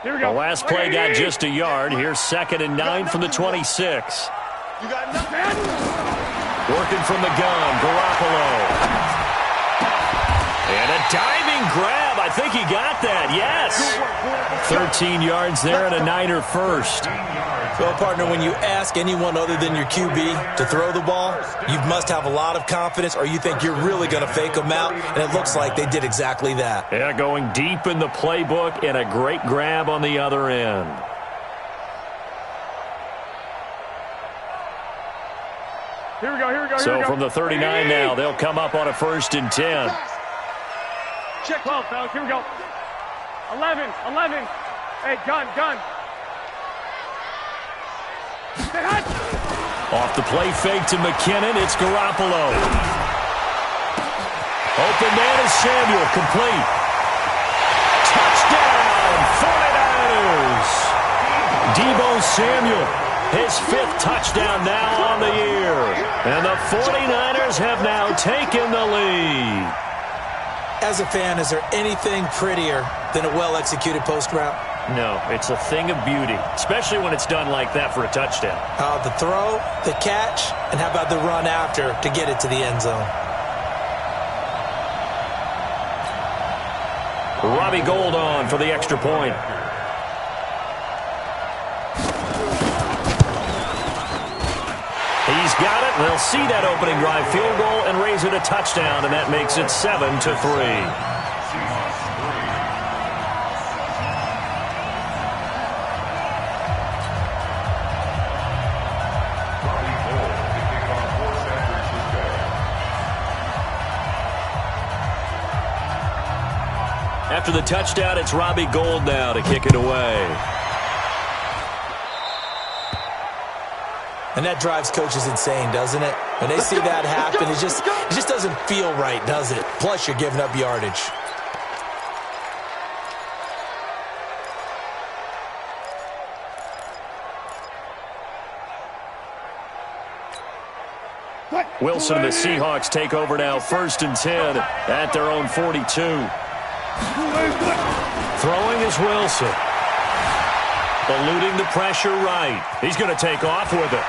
Here we go. The last play got just a yard. Here's 2nd and 9 from the 26. You got nothing. Working from the gun, Garoppolo. And a diving grab. I think he got that. Yes. 13 yards there and a Niner first. Well, partner, when you ask anyone other than your QB to throw the ball, you must have a lot of confidence or you think you're really going to fake them out, and it looks like they did exactly that. Yeah, going deep in the playbook and a great grab on the other end. Here we go, here we go, So from the 39 now, they'll come up on a 1st and 10. Check 12, fellas. Here we go. 11. Hey, gun. Off the play fake to McKinnon. It's Garoppolo. Open man is Samuel. Complete. Touchdown, 49ers. Deebo Samuel. His 5th touchdown now on the year. And the 49ers have now taken the lead. As a fan, is there anything prettier than a well-executed post route? No, it's a thing of beauty, especially when it's done like that for a touchdown. The throw, the catch, and how about the run after to get it to the end zone? Robbie Gould on for the extra point. He's got it. They'll see that opening drive field goal and raise it a touchdown, and that makes it 7-3. After the touchdown, it's Robbie Gould now to kick it away. And that drives coaches insane, doesn't it? When they see that happen, it just doesn't feel right, does it? Plus, you're giving up yardage. Wilson and the Seahawks take over now, 1st and 10 at their own 42. Throwing is Wilson. Eluding the pressure right. He's going to take off with it.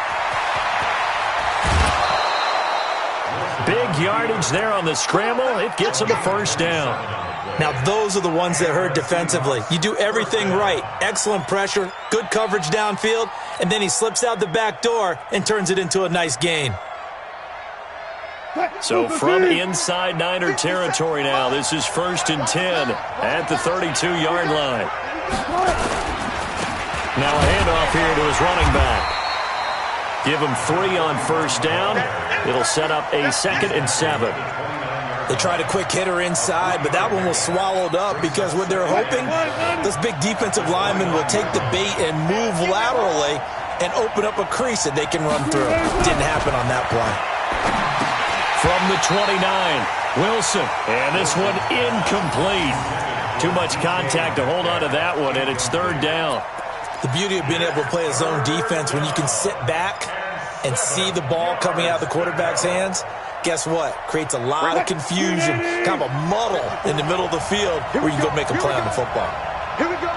Big yardage there on the scramble. It gets him a 1st down. Now, those are the ones that hurt defensively. You do everything right. Excellent pressure, good coverage downfield, and then he slips out the back door and turns it into a nice gain. So from inside Niner territory now, this is 1st and 10 at the 32-yard line. Now a handoff here to his running back. Give him 3 on 1st down. It'll set up a 2nd and 7. They tried a quick hitter inside, but that one was swallowed up because what they're hoping, those big defensive linemen will take the bait and move laterally and open up a crease that they can run through. Didn't happen on that play. From the 29, Wilson, and this one incomplete. Too much contact to hold on to that one, and it's 3rd down. The beauty of being able to play a zone defense when you can sit back and see the ball coming out of the quarterback's hands, guess what? Creates a lot of confusion, kind of a muddle in the middle of the field where you can go make a play on the football. Here we go.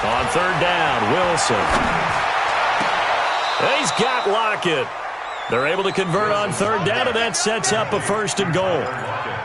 On 3rd down, Wilson. He's got Lockett. They're able to convert on 3rd down, and that sets up a 1st and goal.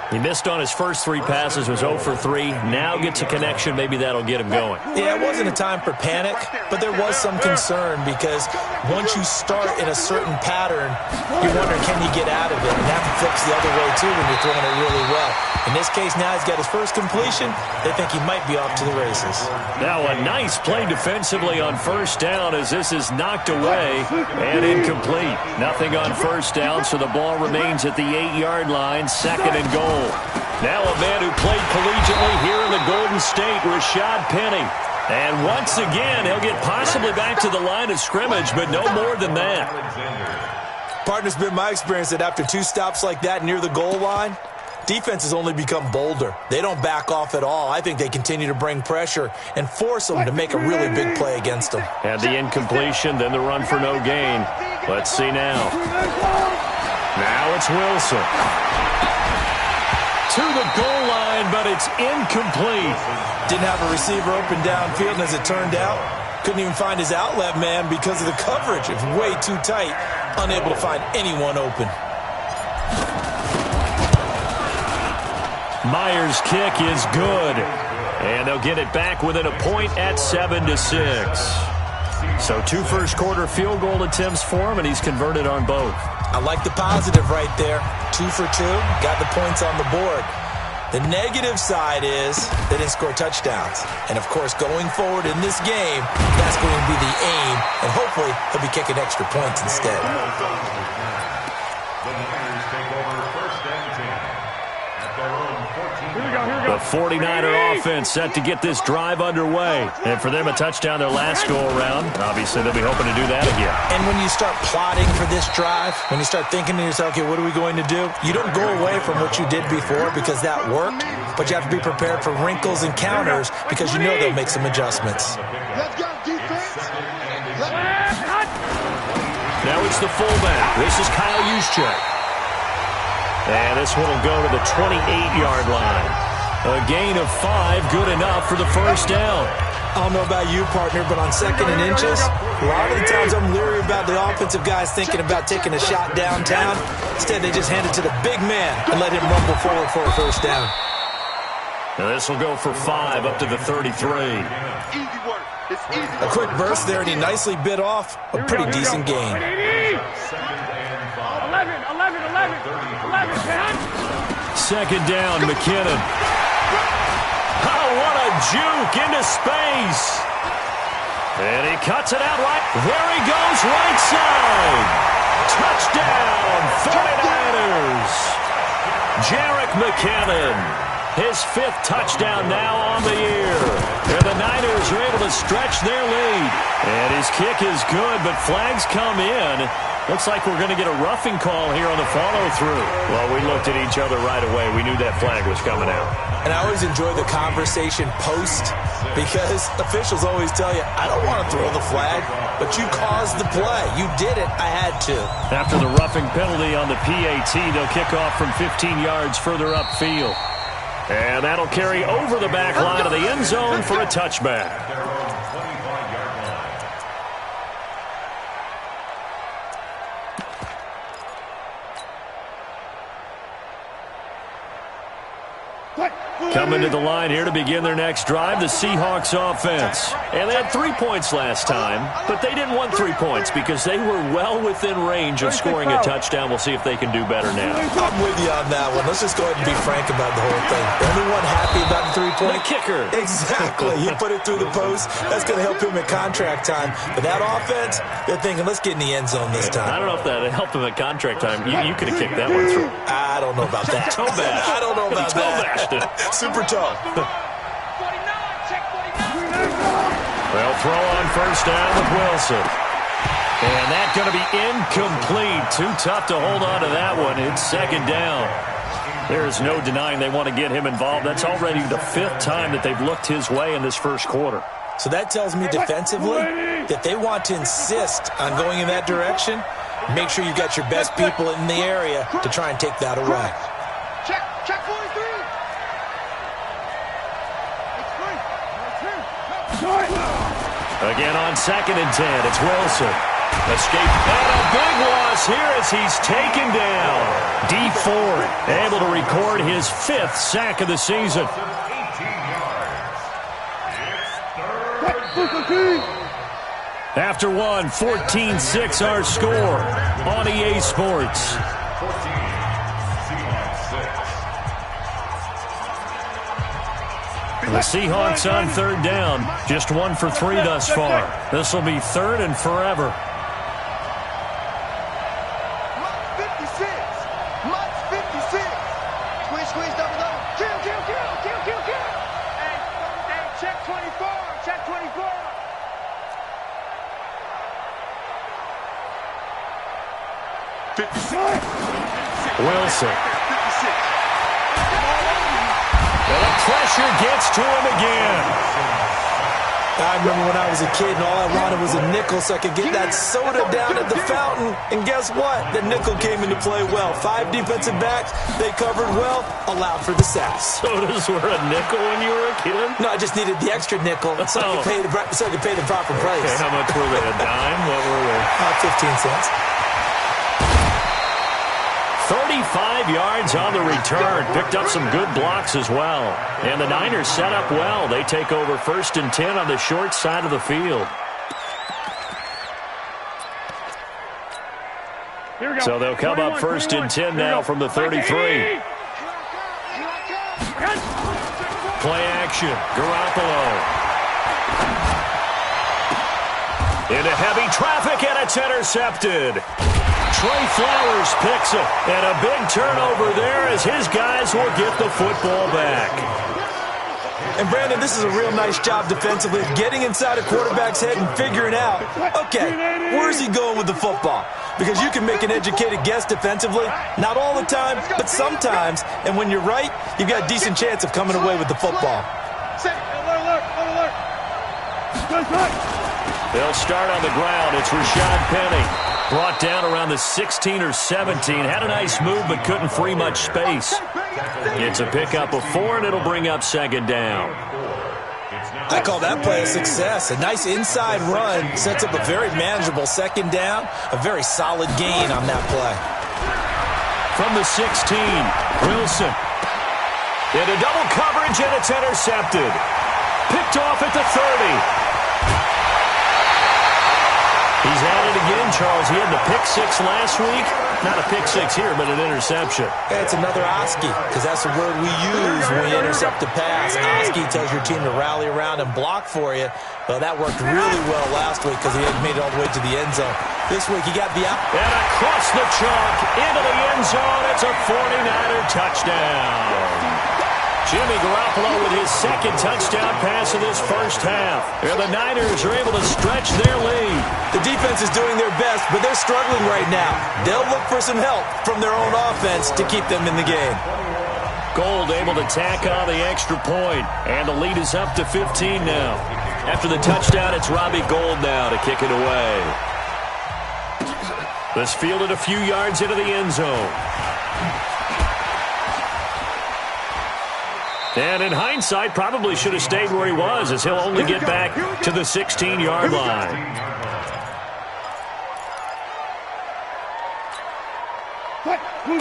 He missed on his first 3 passes, was 0 for 3. Now gets a connection. Maybe that'll get him going. Yeah, it wasn't a time for panic, but there was some concern because once you start in a certain pattern, you wonder, can you get out of it? And that flips the other way, too, when you're throwing it really well. In this case, now he's got his first completion. They think he might be off to the races. Now a nice play defensively on 1st down as this is knocked away and incomplete. Nothing on 1st down, so the ball remains at the 8-yard line, 2nd and goal. Now a man who played collegiately here in the Golden State, Rashad Penny. And once again, he'll get possibly back to the line of scrimmage, but no more than that. Partner, it's been my experience that after 2 stops like that near the goal line, defense has only become bolder. They don't back off at all. I think they continue to bring pressure and force them to make a really big play against them. Had the incompletion, then the run for no gain. Let's see now. Now it's Wilson. to the goal line, but it's incomplete. Didn't have a receiver open downfield, and as it turned out, couldn't even find his outlet man because of the coverage. It was way too tight, unable to find anyone open. Myers' kick is good, and they'll get it back within a point at 7-6. So 2 first-quarter field goal attempts for him, and he's converted on both. I like the positive right there. 2 for 2, got the points on the board. The negative side is they didn't score touchdowns. And, of course, going forward in this game, that's going to be the aim, and hopefully he'll be kicking extra points instead. The 49er offense set to get this drive underway. And for them, a touchdown their last go-around. Obviously, they'll be hoping to do that again. And when you start plotting for this drive, when you start thinking to yourself, okay, what are we going to do? You don't go away from what you did before because that worked, but you have to be prepared for wrinkles and counters because you know they'll make some adjustments. Let's go, defense. Now it's the fullback. This is Kyle Juszczyk. And this one will go to the 28-yard line. A gain of 5, good enough for the first down. I don't know about you, partner, but on 2nd and inches, a lot of the times I'm leery about the offensive guys thinking about taking a shot downtown. Instead, they just hand it to the big man and let him rumble forward for a first down. Now this will go for 5 up to the 33. Easy work. It's easy work. A quick burst there, and he nicely bit off a pretty decent gain. 2nd down, McKinnon. Oh, what a juke into space. And he cuts it out right. There he goes, right side. Touchdown, 49ers. Jerick McKinnon. His 5th touchdown now on the year. And the Niners are able to stretch their lead. And his kick is good, but flags come in. Looks like we're going to get a roughing call here on the follow-through. Well, we looked at each other right away. We knew that flag was coming out. And I always enjoy the conversation post because officials always tell you, I don't want to throw the flag, but you caused the play. You did it. I had to. After the roughing penalty on the PAT, they'll kick off from 15 yards further upfield. And that'll carry over the back line of the end zone for a touchback. Coming to the line here to begin their next drive, the Seahawks offense. And they had 3 points last time, but they didn't want 3 points because they were well within range of scoring a touchdown. We'll see if they can do better now. I'm with you on that one. Let's just go ahead and be frank about the whole thing. The only one happy about the 3-point? The kicker. Exactly. He put it through the post. That's going to help him at contract time. But that offense, they're thinking, let's get in the end zone this time. I don't know if that helped him at contract time. You could have kicked that one through. I don't know about that. Toe bash. I don't know about Toe bashed it. Super toe. They'll throw on first down with Wilson. And that's going to be incomplete. Too tough to hold on to that one. It's 2nd down. There is no denying they want to get him involved. That's already the 5th time that they've looked his way in this first quarter. So that tells me defensively that they want to insist on going in that direction. Make sure you've got your best people in the area to try and take that away. Check 43. Again on 2nd and 10, it's Wilson. Escape, and a big loss here as he's taken down. Dee Ford able to record his 5th sack of the season. After one, 14-6 our score on EA Sports. The Seahawks on 3rd down. Just 1 for 3 thus far. This will be 3rd and forever. Mutz 56. Squeeze, double. Kill. Hey, check 24. Check 24. Wilson. And the pressure gets to him again. I remember when I was a kid and all I wanted was a nickel so I could get that soda down at the fountain. And guess what? The nickel came into play well. 5 defensive backs, they covered well, allowed for the sacks. Sodas were a nickel when you were a kid? No, I just needed the extra nickel so I could pay the proper price. Okay, how much were they? A dime? What were they? 15 cents. 35 yards on the return. Picked up some good blocks as well. And the Niners set up well. They take over 1st and 10 on the short side of the field. Here we go. So they'll come up 1st and 10 now from the 33. Play action. Garoppolo. Into heavy traffic, and it's intercepted. Trey Flowers picks it, and a big turnover there as his guys will get the football back. And, Brandon, this is a real nice job defensively of getting inside a quarterback's head and figuring out, okay, where's he going with the football? Because you can make an educated guess defensively, not all the time, but sometimes. And when you're right, you've got a decent chance of coming away with the football. They'll start on the ground. It's Rashad Penny. Brought down around the 16 or 17. Had a nice move, but couldn't free much space. It's a pickup of 4, and it'll bring up 2nd down. I call that play a success. A nice inside run sets up a very manageable 2nd down. A very solid gain on that play. From the 16, Wilson. Into double coverage, and it's intercepted. Picked off at the 30. He's at it again, Charles. He had the pick 6 last week. Not a pick 6 here, but an interception. Yeah, it's another Oski, because that's the word we use when you intercept a pass. Oski tells your team to rally around and block for you. Well, that worked really well last week because he had made it all the way to the end zone. This week, he got the out. And across the chalk, into the end zone. It's a 49er touchdown. Jimmy Garoppolo with his 2nd touchdown pass of this first half. And the Niners are able to stretch their lead. The defense is doing their best, but they're struggling right now. They'll look for some help from their own offense to keep them in the game. Gold able to tack on the extra point, and the lead is up to 15 now. After the touchdown, it's Robbie Gould now to kick it away. This fielded a few yards into the end zone. And in hindsight, probably should have stayed where he was, as he'll only get back to the 16-yard line.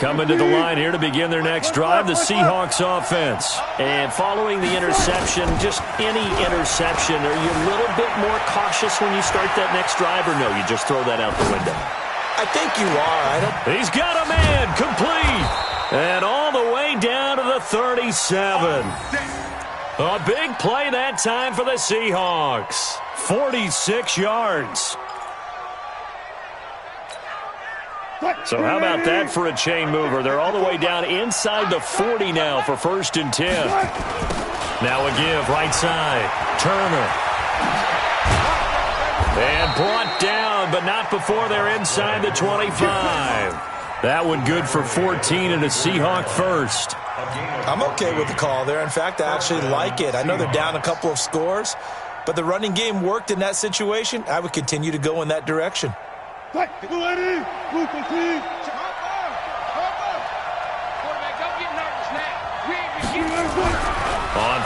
Coming to the line here to begin their next drive, the Seahawks offense. And following the interception, just any interception, are you a little bit more cautious when you start that next drive, or no, you just throw that out the window? I think you are. He's got a man, complete. And all the way down to the 37. A big play that time for the Seahawks. 46 yards. So how about that for a chain mover? They're all the way down inside the 40 now for 1st and 10. Now a give, right side. Turner. And brought down, but not before they're inside the 25. That one good for 14 and a Seahawk first. I'm okay with the call there. In fact, I actually like it. I know they're down a couple of scores, but the running game worked in that situation. I would continue to go in that direction. On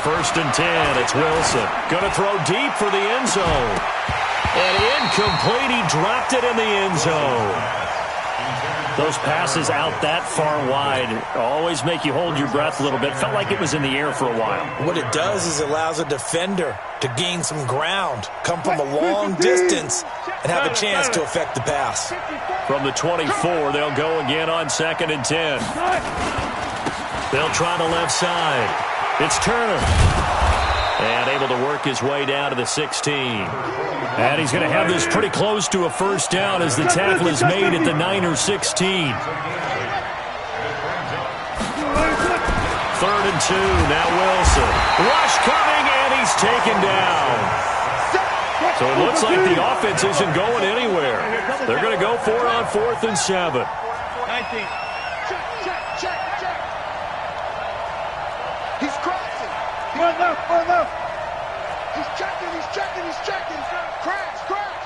1st and 10, it's Wilson. Going to throw deep for the end zone. And incomplete. He dropped it in the end zone. Those passes out that far wide always make you hold your breath a little bit. Felt like it was in the air for a while. What it does is it allows a defender to gain some ground, come from a long distance, and have a chance to affect the pass. From the 24, they'll go again on 2nd and 10. They'll try the left side. It's Turner. And able to work his way down to the 16. And he's going to have this pretty close to a 1st down as the tackle is made at the Niners 16. 3rd and 2, now Wilson. Rush coming, and he's taken down. So it looks like the offense isn't going anywhere. They're going to go for it on 4th and 7. 19. He's crossing. One left. He's checking, he's checking, he's checking. Crash, crash.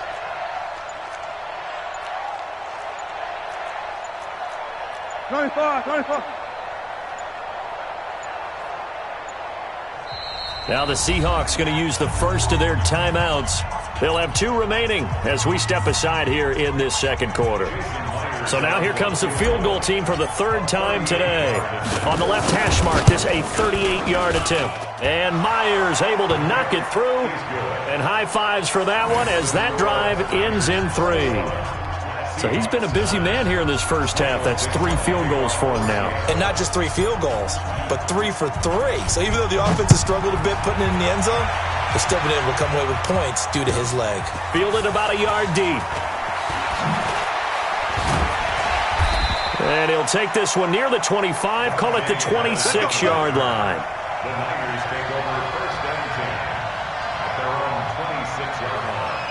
Now the Seahawks going to use the first of their timeouts. They'll have 2 remaining as we step aside here in this second quarter. So now here comes the field goal team for the 3rd time today. On the left hash mark, this a 38-yard attempt. And Myers able to knock it through. And high fives for that one as that drive ends in 3. So he's been a busy man here in this first half. That's 3 field goals for him now. And not just 3 field goals, but 3 for 3. So even though the offense has struggled a bit putting it in the end zone, they've still been able to come away with points due to his leg. Fielded about a yard deep. And he'll take this one near the 25, call it the 26-yard line. The Niners take over 1st and 10 at their own 26-yard line.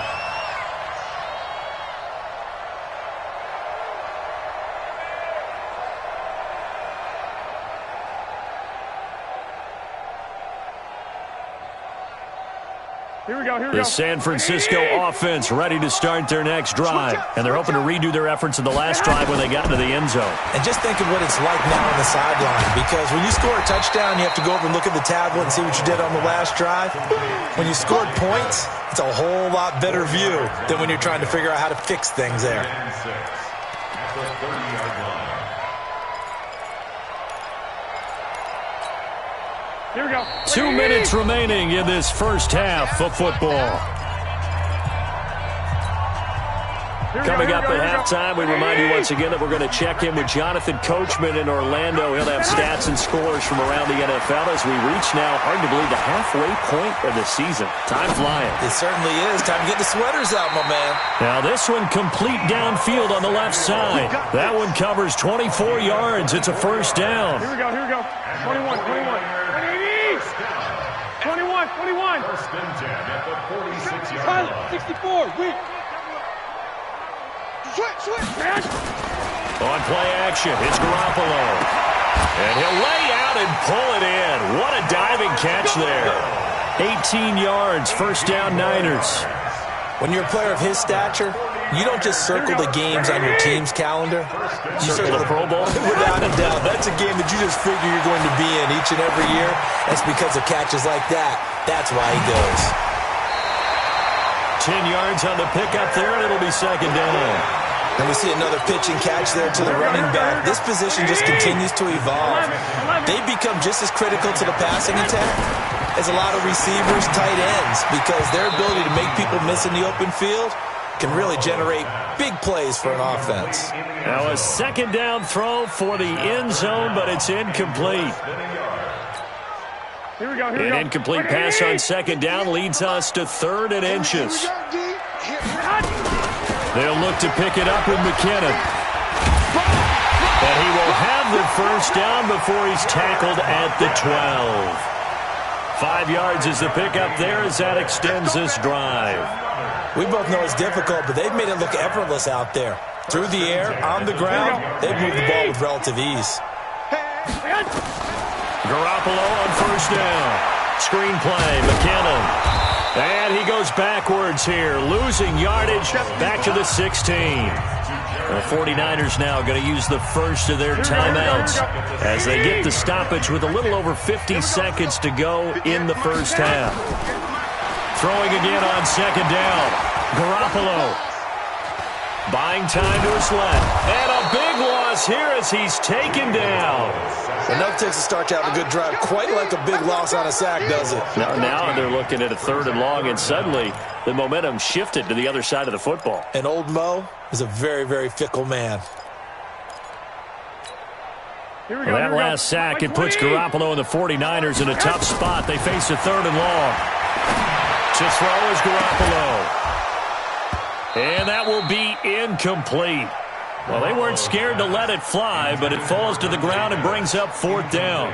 Here we go, here we The go. San Francisco offense ready to start their next drive. And they're hoping to redo their efforts in the last drive when they got into the end zone. And just think of what it's like now on the sideline, because when you score a touchdown, you have to go over and look at the tablet and see what you did on the last drive. When you scored points, it's a whole lot better view than when you're trying to figure out how to fix things there. And 6 at the 30-yard line. Here we go. 2 minutes remaining in this first half of football. Coming up at halftime, we remind you once again that we're going to check in with Jonathan Coachman in Orlando. He'll have stats and scores from around the NFL as we reach now, hard to believe, the halfway point of the season. Time flying. It certainly is. Time to get the sweaters out, my man. Now this one complete downfield on the left side. That one covers 24 yards. It's a first down. Here we go, here we go. 21, 21. 1st and 10 at the 46-yard line. 64, weak. Switch. On play action, it's Garoppolo. And he'll lay out and pull it in. What a diving catch there. 18 yards, first down Niners. When you're a player of his stature, you don't just circle the games on your team's calendar. You Circle the Pro Bowl? Without a doubt. That's a game that you just figure you're going to be in each and every year. That's because of catches like that. That's why he goes. 10 yards on the pickup there, and it'll be second down. And we see another pitch and catch there to the running back. This position just continues to evolve. They become just as critical to the passing attack as a lot of receivers, tight ends, because their ability to make people miss in the open field can really generate big plays for an offense. Now a second down throw for the end zone, but it's incomplete. Here we go, An incomplete pass on second down leads us to 3rd and inches. They'll look to pick it up with McKinnon. And he will have the first down before he's tackled at the 12. 5 yards is the pickup there as that extends this drive. We both know it's difficult, but they've made it look effortless out there. Through the air, on the ground, they've moved the ball with relative ease. Garoppolo on first down. Screen play, McKinnon. And he goes backwards here, losing yardage back to the 16. The 49ers now going to use the first of their timeouts as they get the stoppage with a little over 50 seconds to go in the first half. Throwing again on second down. Garoppolo buying time to his left. And a big loss here as he's taken down. Enough takes a start to have a good drive, quite like a big loss on a sack, does it? Now they're looking at a 3rd and long, and suddenly the momentum shifted to the other side of the football. And old Mo is a very, very fickle man. That last sack, it puts Garoppolo and the 49ers in a tough spot. They face a 3rd and long. To throw is Garoppolo. And that will be incomplete. Well, they weren't scared to let it fly, but it falls to the ground and brings up 4th down.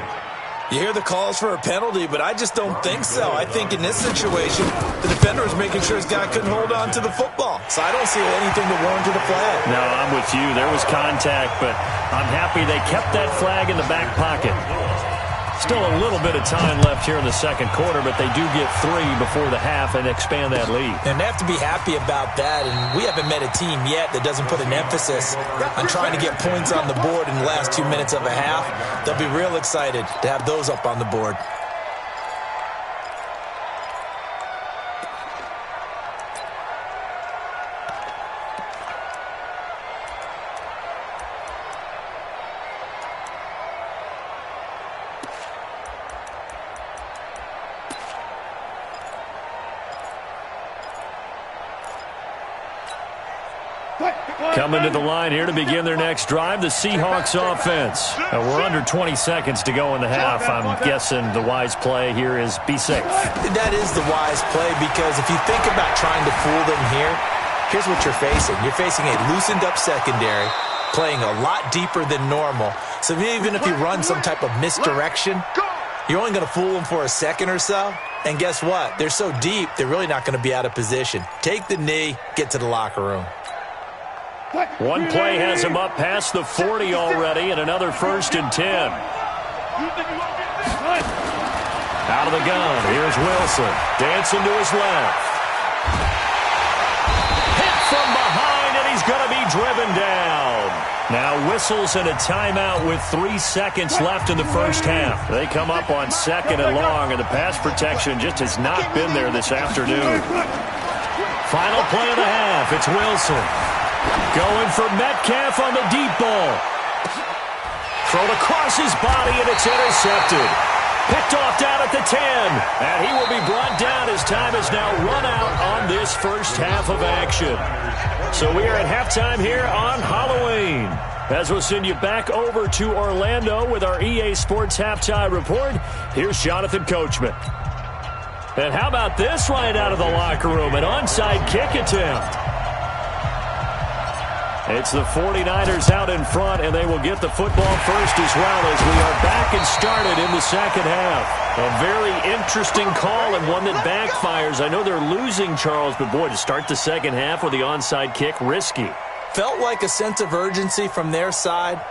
You hear the calls for a penalty, but I just don't think so. I think in this situation, the defender is making sure his guy couldn't hold on to the football. So I don't see anything to warrant a flag. No, I'm with you. There was contact, but I'm happy they kept that flag in the back pocket. Still a little bit of time left here in the second quarter, but they do get 3 before the half and expand that lead. And they have to be happy about that, and we haven't met a team yet that doesn't put an emphasis on trying to get points on the board in the last 2 minutes of a half. They'll be real excited to have those up on the board. Coming to the line here to begin their next drive, the Seahawks offense. We're under 20 seconds to go in the half. I'm guessing the wise play here is be safe. That is the wise play, because if you think about trying to fool them here, here's what you're facing. You're facing a loosened up secondary, playing a lot deeper than normal. So even if you run some type of misdirection, you're only going to fool them for a second or so. And guess what? They're so deep, they're really not going to be out of position. Take the knee, get to the locker room. One play has him up past the 40 already, and another 1st and 10. Out of the gun, here's Wilson. Dancing to his left. Hit from behind, and he's going to be driven down. Now whistles and a timeout with 3 seconds left in the first half. They come up on 2nd and long, and the pass protection just has not been there this afternoon. Final play of the half, it's Wilson. Going for Metcalf on the deep ball. Thrown across his body, and it's intercepted. Picked off down at the 10. And he will be brought down as time has now run out on this first half of action. So we are at halftime here on Halloween. As we'll send you back over to Orlando with our EA Sports Halftime Report, here's Jonathan Coachman. And how about this right out of the locker room? An onside kick attempt. It's the 49ers out in front, and they will get the football first as well as we are back and started in the second half. A very interesting call and one that backfires. I know they're losing, Charles, but boy, to start the second half with the onside kick, risky. Felt like a sense of urgency from their side,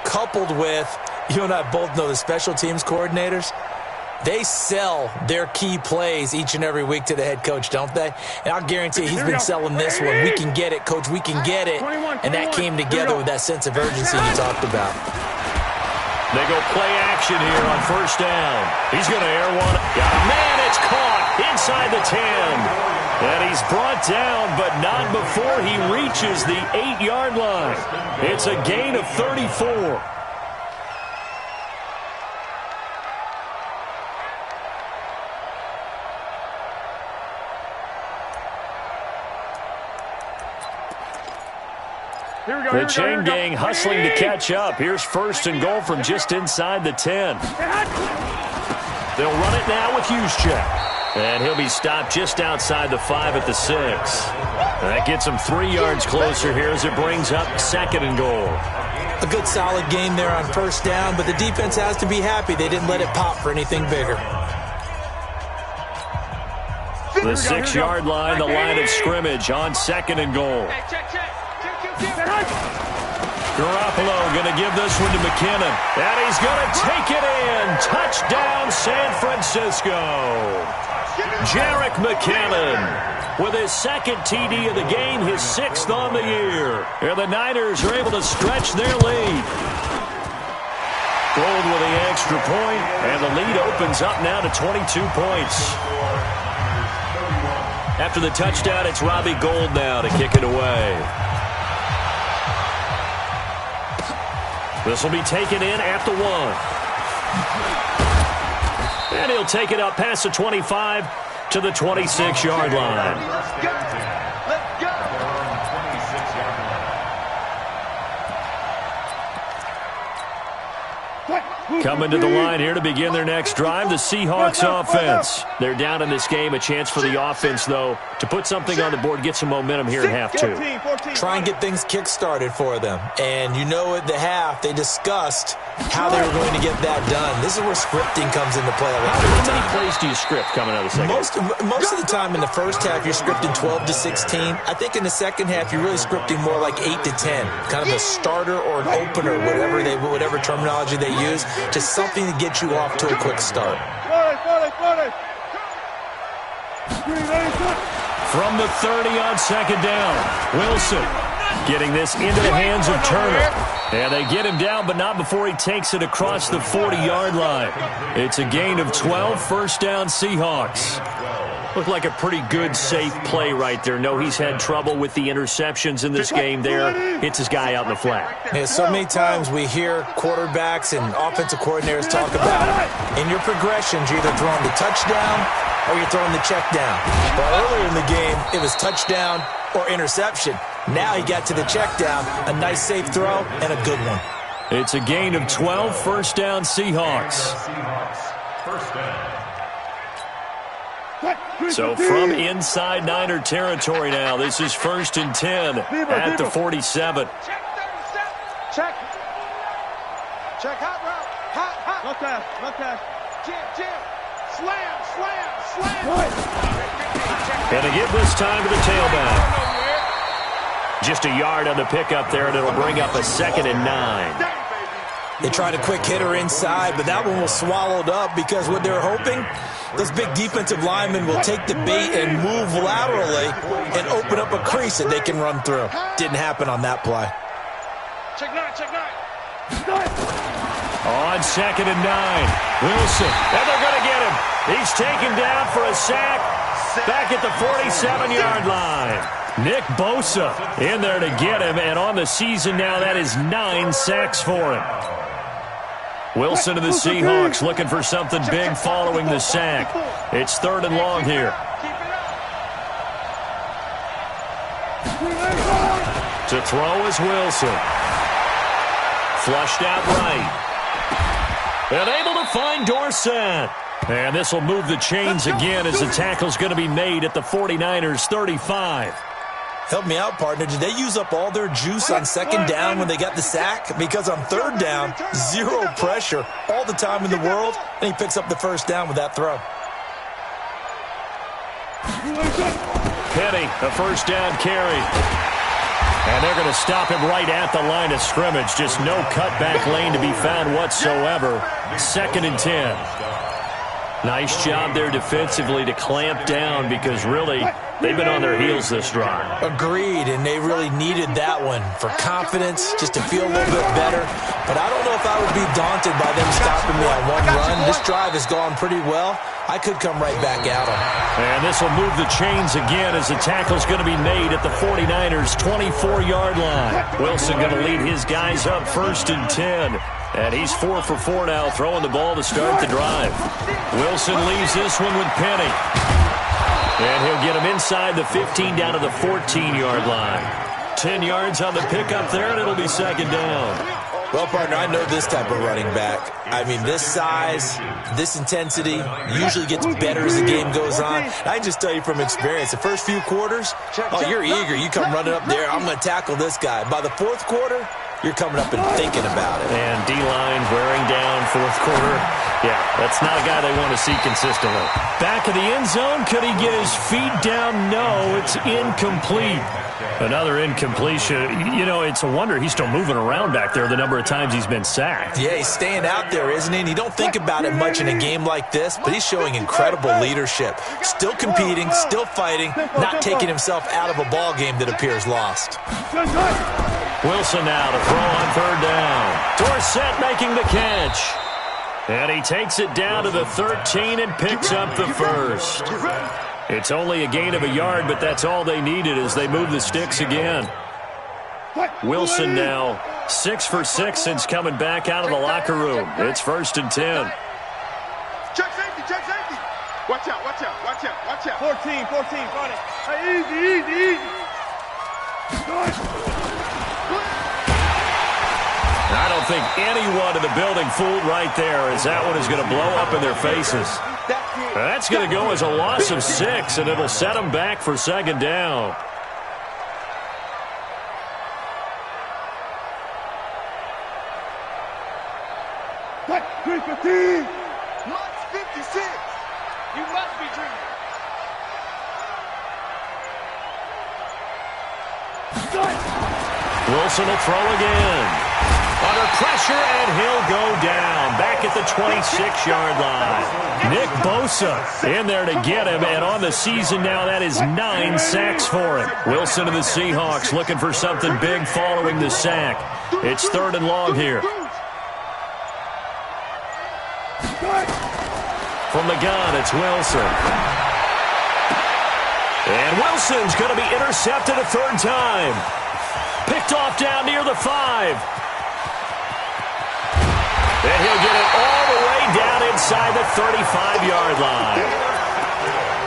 coupled with, you and I both know the special teams coordinators. They sell their key plays each and every week to the head coach, don't they? And I'll guarantee he's been selling this one. We can get it, coach, we can get it. And that came together with that sense of urgency you talked about. They go play action here on 1st down. He's going to air one. Got a man, it's caught inside the 10. And he's brought down, but not before he reaches the 8-yard line. It's a gain of 34. The chain gang hustling to catch up. Here's 1st and goal from just inside the 10. They'll run it now with Juszczyk. And he'll be stopped just outside the 5 at the 6. That gets him 3 yards closer here as it brings up 2nd and goal. A good solid game there on 1st down, but the defense has to be happy they didn't let it pop for anything bigger. The 6-yard line, the line of scrimmage on 2nd and goal. Garoppolo going to give this one to McKinnon. And he's going to take it in. Touchdown, San Francisco. Jerick McKinnon with his 2nd TD of the game, his 6th on the year. And the Niners are able to stretch their lead. Gold with the extra point, and the lead opens up now to 22 points. After the touchdown, it's Robbie Gould now to kick it away. This will be taken in at the 1. And he'll take it up past the 25 to the 26-yard line. Coming to the line here to begin their next drive, the Seahawks offense. They're down in this game. A chance for the offense, though, to put something on the board, get some momentum here in half 2. Try and get things kick-started for them. And you know at the half, they discussed how they were going to get that done. This is where scripting comes into play a lot of the time. How many plays do you script coming out of the second half? Most of the time in the first half, you're scripting 12 to 16. I think in the second half, you're really scripting more like 8 to 10. Kind of a starter or an opener, whatever terminology they use, just something to get you off to a quick start. From the 30 on second down, Wilson getting this into the hands of Turner. And they get him down, but not before he takes it across the 40-yard line. It's a gain of 12, first down Seahawks. Looked like a pretty good, safe play right there. No, he's had trouble with the interceptions in this game there. Hits his guy out in the flat. Yeah, so many times we hear quarterbacks and offensive coordinators talk about in your progressions, you're either throwing the touchdown or you're throwing the check down. Well, earlier in the game, it was touchdown or interception. Now he got to the check down, a nice safe throw, and a good one. It's a gain of 12, first down Seahawks. First down. So from inside Niner territory now, this is 1st and 10 at the 47. Check. Check, hot route. Hot. No pass. Jam. Slam. And to give this time to the tailback. Just a yard on the pickup there, and it'll bring up a 2nd and 9. They tried a quick hitter inside, but that one was swallowed up because what they're hoping, those big defensive linemen will take the bait and move laterally and open up a crease that they can run through. Didn't happen on that play. Check nine. On 2nd and 9, Wilson, and they're going to get him. He's taken down for a sack back at the 47-yard line. Nick Bosa in there to get him, and on the season now, that is 9 sacks for him. Wilson to the Seahawks looking for something big following the sack. It's 3rd and long here. To throw is Wilson. Flushed out right. And able to find Dorsett. And this will move the chains again as the tackle's going to be made at the 49ers 35. Help me out, partner. Did they use up all their juice on 2nd down when they got the sack? Because on 3rd down, zero pressure, all the time in the world, and he picks up the 1st down with that throw. Penny, the 1st down carry. And they're going to stop him right at the line of scrimmage. Just no cutback lane to be found whatsoever. 2nd and 10. Nice job there defensively to clamp down because really they've been on their heels this drive. Agreed, and they really needed that one for confidence, just to feel a little bit better. But I don't know if I would be daunted by them stopping me on one run. This drive has gone pretty well. I could come right back at them. And this will move the chains again as the tackle's going to be made at the 49ers' 24-yard line. Wilson going to lead his guys up 1st and 10. And he's 4 for 4 now, throwing the ball to start the drive. Wilson leaves this one with Penny. And he'll get him inside the 15 down to the 14-yard line. 10 yards on the pickup there, and it'll be 2nd down. Well, partner, I know this type of running back. I mean, this size, this intensity usually gets better as the game goes on. I can just tell you from experience, the first few quarters, oh, you're eager. You come running up there, I'm going to tackle this guy. By the 4th quarter, you're coming up and thinking about it. And D-line wearing down 4th quarter. Yeah, that's not a guy they want to see consistently. Back of the end zone, could he get his feet down? No, it's incomplete. Another incompletion. You know, it's a wonder he's still moving around back there the number of times he's been sacked. Yeah, he's staying out there, isn't he? And you don't think about it much in a game like this, but he's showing incredible leadership. Still competing, still fighting, not taking himself out of a ball game that appears lost. Wilson now to throw on 3rd down. Dorsett making the catch. And he takes it down to the 13 and picks up the 1st. It's only a gain of a yard, but that's all they needed as they move the sticks again. Wilson now 6 for 6 since coming back out of the locker room. It's 1st and 10. Check safety. Watch out. 14, got it. Hey, easy. I don't think anyone in the building fooled right there as that one is going to blow up in their faces. That's going to go as a loss of 6, and it'll set them back for 2nd down. Mark 56. You must be dreaming. Wilson will throw again. Under pressure, and he'll go down. Back at the 26-yard line. Nick Bosa in there to get him, and on the season now, that is 9 sacks for him. Wilson and the Seahawks looking for something big following the sack. It's 3rd and long here. From the gun, it's Wilson. And Wilson's going to be intercepted a 3rd time. Picked off down near the 5. And he'll get it all the way down inside the 35-yard line.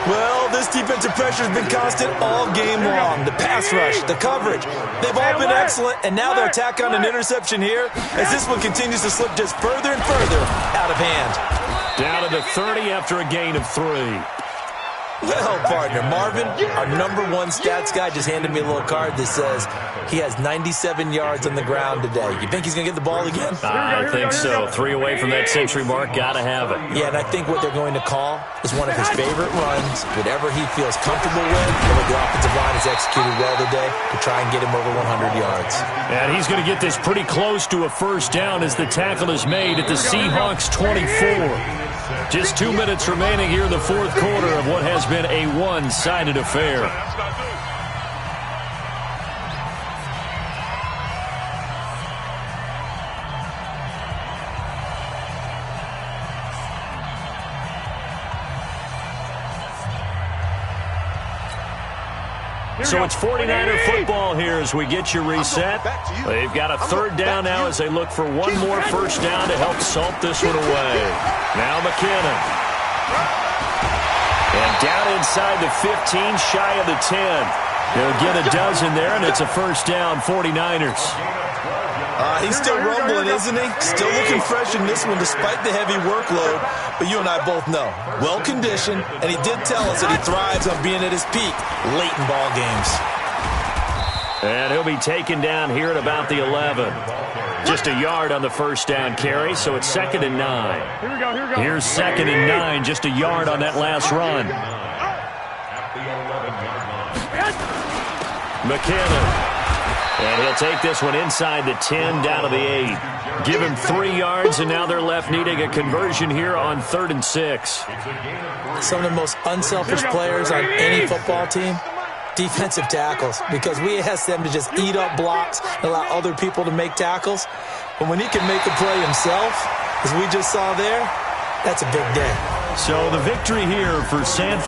Well, this defensive pressure has been constant all game long. The pass rush, the coverage, they've all been excellent, and now they'll tack on an interception here as this one continues to slip just further and further out of hand. Down to the 30 after a gain of 3. Well, partner, Marvin, our #1 stats guy just handed me a little card that says he has 97 yards on the ground today. You think he's going to get the ball again? I think so. 3 away from that century mark. Got to have it. Yeah, and I think what they're going to call is one of his favorite runs, whatever he feels comfortable with, and what the offensive line has executed well today to try and get him over 100 yards. And he's going to get this pretty close to a 1st down as the tackle is made at the Seahawks 24. Just 2 minutes remaining here in the 4th quarter of what has been a one-sided affair. So it's 49er football here as we get you reset. They've got a 3rd down now as they look for one more 1st down to help salt this one away. Now McKinnon. And down inside the 15, shy of the 10. He'll get a dozen there, and it's a 1st down, 49ers. He's still rumbling, isn't he? Still looking fresh in this one despite the heavy workload. But you and I both know, well-conditioned, and he did tell us that he thrives on being at his peak late in ball games. And he'll be taken down here at about the 11. Just a yard on the 1st down carry, so it's 2nd and 9. Here we go. Here's 2nd and 9, just a yard on that last run. McKinnon. And he'll take this one inside the 10, down to the 8. Give him 3 yards, and now they're left needing a conversion here on 3rd and 6. Some of the most unselfish players on any football team, defensive tackles, because we ask them to just eat up blocks and allow other people to make tackles. But when he can make a play himself, as we just saw there, that's a big day. So the victory here for San